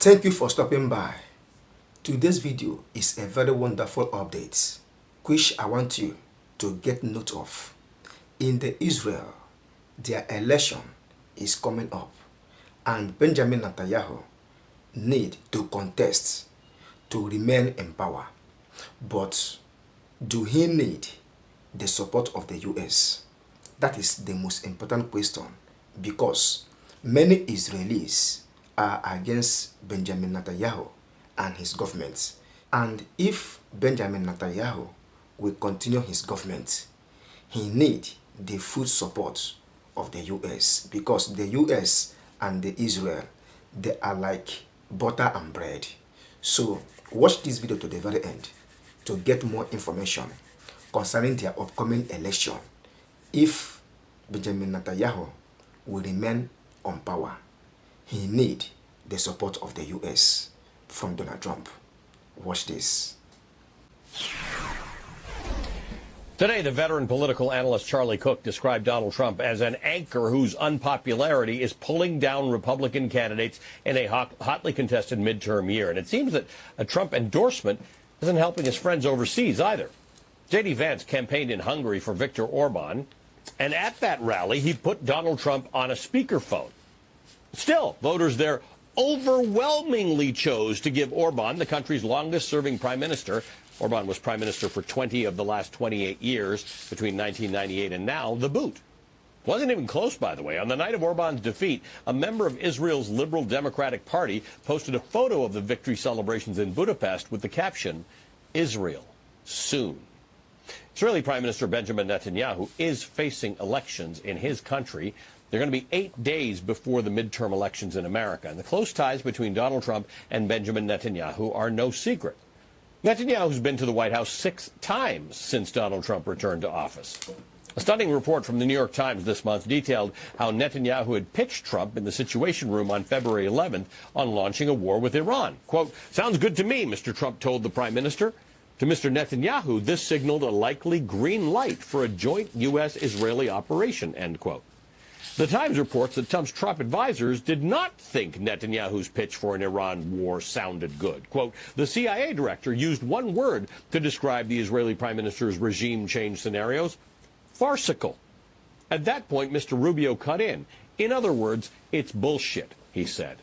Thank you for stopping by. Today's video is a very wonderful update, which I want you to get note of. In the Israel, their election is coming up, and Benjamin Netanyahu need to contest to remain in power. But do he need the support of the US? That is the most important question, because many Israelis are against Benjamin Netanyahu and his government. And if Benjamin Netanyahu will continue his government, he needs the full support of the US, because the US and the Israel, they are like butter and bread. So watch this video to the very end to get more information concerning their upcoming election. If Benjamin Netanyahu will remain on power, he needs the support of the US from Donald Trump. Watch this. Today, the veteran political analyst Charlie Cook described Donald Trump as an anchor whose unpopularity is pulling down Republican candidates in a hotly contested midterm year. And it seems that a Trump endorsement isn't helping his friends overseas either. J.D. Vance campaigned in Hungary for Viktor Orban, and at that rally, he put Donald Trump on a speakerphone. Still, voters there overwhelmingly chose to give Orban, the country's longest-serving prime minister — Orban was prime minister for 20 of the last 28 years, between 1998 and now — the boot. Wasn't even close, by the way. On the night of Orban's defeat, a member of Israel's Liberal Democratic Party posted a photo of the victory celebrations in Budapest with the caption, "Israel, soon." Israeli Prime Minister Benjamin Netanyahu is facing elections in his country. They're going to be 8 days before the midterm elections in America. And the close ties between Donald Trump and Benjamin Netanyahu are no secret. Netanyahu's been to the White House 6 times since Donald Trump returned to office. A stunning report from the New York Times this month detailed how Netanyahu had pitched Trump in the Situation Room on February 11th on launching a war with Iran. Quote, "Sounds good to me," Mr. Trump told the prime minister. To Mr. Netanyahu, this signaled a likely green light for a joint U.S.-Israeli operation, end quote. The Times reports that Trump's top advisors did not think Netanyahu's pitch for an Iran war sounded good. Quote, "The CIA director used one word to describe the Israeli prime minister's regime change scenarios: farcical." At that point, Mr. Rubio cut in. "In other words, it's bullshit," he said.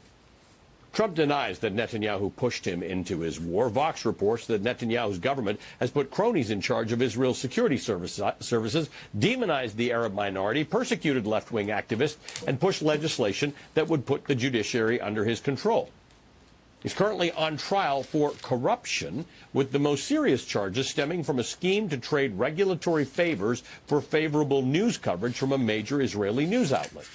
Trump denies that Netanyahu pushed him into his war. Vox reports that Netanyahu's government has put cronies in charge of Israel's security services, demonized the Arab minority, persecuted left-wing activists, and pushed legislation that would put the judiciary under his control. He's currently on trial for corruption, with the most serious charges stemming from a scheme to trade regulatory favors for favorable news coverage from a major Israeli news outlet.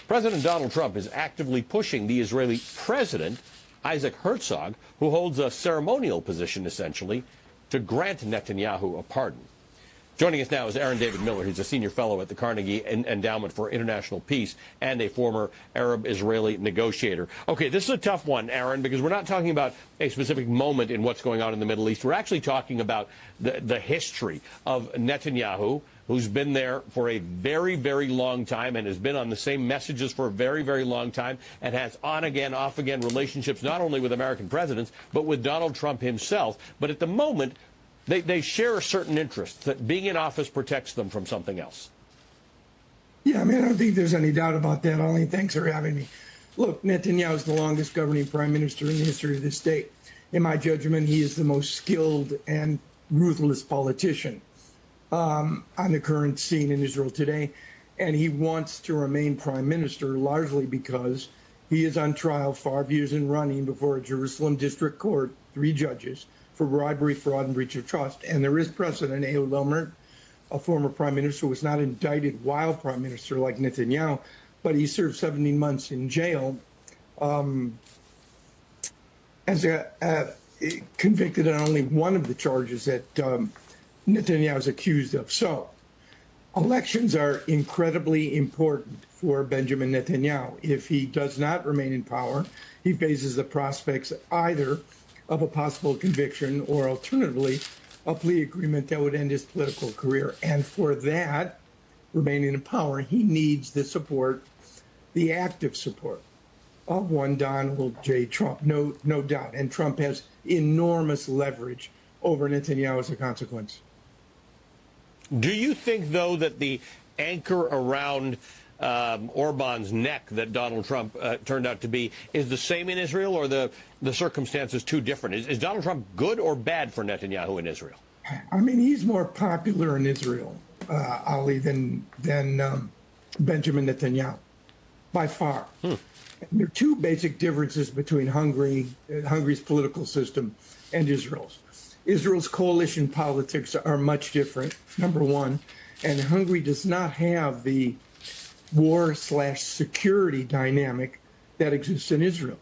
President Donald Trump is actively pushing the Israeli president, Isaac Herzog, who holds a ceremonial position, essentially, to grant Netanyahu a pardon. Joining us now is Aaron David Miller. He's a senior fellow at the Carnegie Endowment for International Peace and a former Arab-Israeli negotiator. Okay, this is a tough one, Aaron, because we're not talking about a specific moment in what's going on in the Middle East. We're actually talking about the history of Netanyahu, who's been there for a very, very long time and has been on the same messages for a very, very long time and has on-again, off-again relationships not only with American presidents, but with Donald Trump himself. But at the moment, they share certain interests, that being in office protects them from something else. Yeah, I mean, I don't think there's any doubt about that. Ollie, thanks for having me. Look, Netanyahu is the longest governing prime minister in the history of the state. In my judgment, he is the most skilled and ruthless politician on the current scene in Israel today. And he wants to remain prime minister largely because he is on trial 5 years in running before a Jerusalem district court, 3 judges, for bribery, fraud, and breach of trust. And there is precedent. Ehud Olmert, a former prime minister, was not indicted while prime minister like Netanyahu, but he served 17 months in jail as convicted on only one of the charges that Netanyahu is accused of. So elections are incredibly important for Benjamin Netanyahu. If he does not remain in power, he faces the prospects either of a possible conviction or alternatively a plea agreement that would end his political career. And for that, remaining in power, he needs the support, the active support of one Donald J. Trump, no doubt. And Trump has enormous leverage over Netanyahu as a consequence. Do you think, though, that the anchor around Orban's neck that Donald Trump turned out to be is the same in Israel, or the circumstances too different? Is Donald Trump good or bad for Netanyahu in Israel? I mean, he's more popular in Israel, Ali, than Benjamin Netanyahu, by far. And there are two basic differences between Hungary's political system and Israel's. Israel's coalition politics are much different, number one, and Hungary does not have the war/security dynamic that exists in Israel.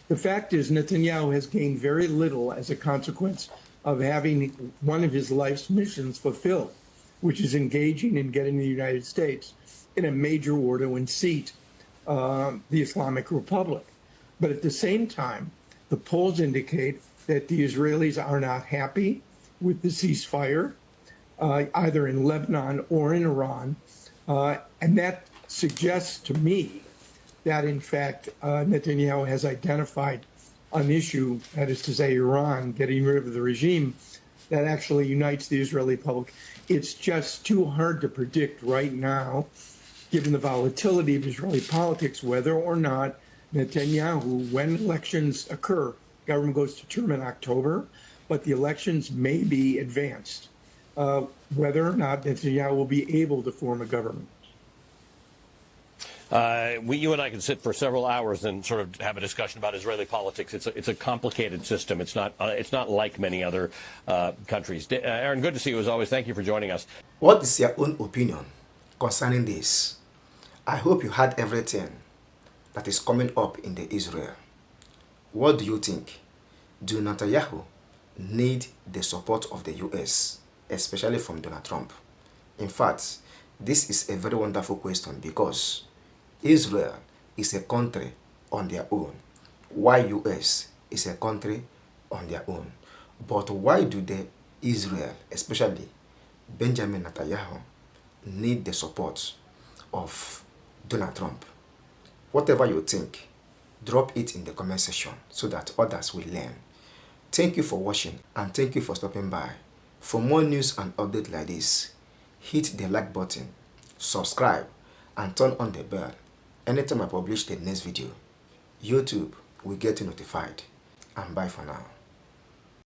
The fact is, Netanyahu has gained very little as a consequence of having one of his life's missions fulfilled, which is engaging in getting the United States in a major war to unseat the Islamic Republic. But at the same time, the polls indicate that the Israelis are not happy with the ceasefire, either in Lebanon or in Iran. And that suggests to me that, in fact, Netanyahu has identified an issue, that is to say, Iran, getting rid of the regime, that actually unites the Israeli public. It's just too hard to predict right now, given the volatility of Israeli politics, whether or not Netanyahu, when elections occur, government goes to term in October, but the elections may be advanced, whether or not Netanyahu will be able to form a government. You and I can sit for several hours and sort of have a discussion about Israeli politics. It's a complicated system. It's not like many other countries. Aaron, good to see you as always. Thank you for joining us. What is your own opinion concerning this? I hope you heard everything that is coming up in the Israel. What do you think? Do Netanyahu need the support of the US, especially from Donald Trump? In fact, this is a very wonderful question, because Israel is a country on their own, while US is a country on their own. But why do the Israel, especially Benjamin Netanyahu, need the support of Donald Trump? Whatever you think, drop it in the comment section so that others will learn. Thank you for watching, and thank you for stopping by. For more news and updates like this, hit the like button, subscribe, and turn on the bell. Anytime I publish the next video, YouTube will get you notified. And bye for now.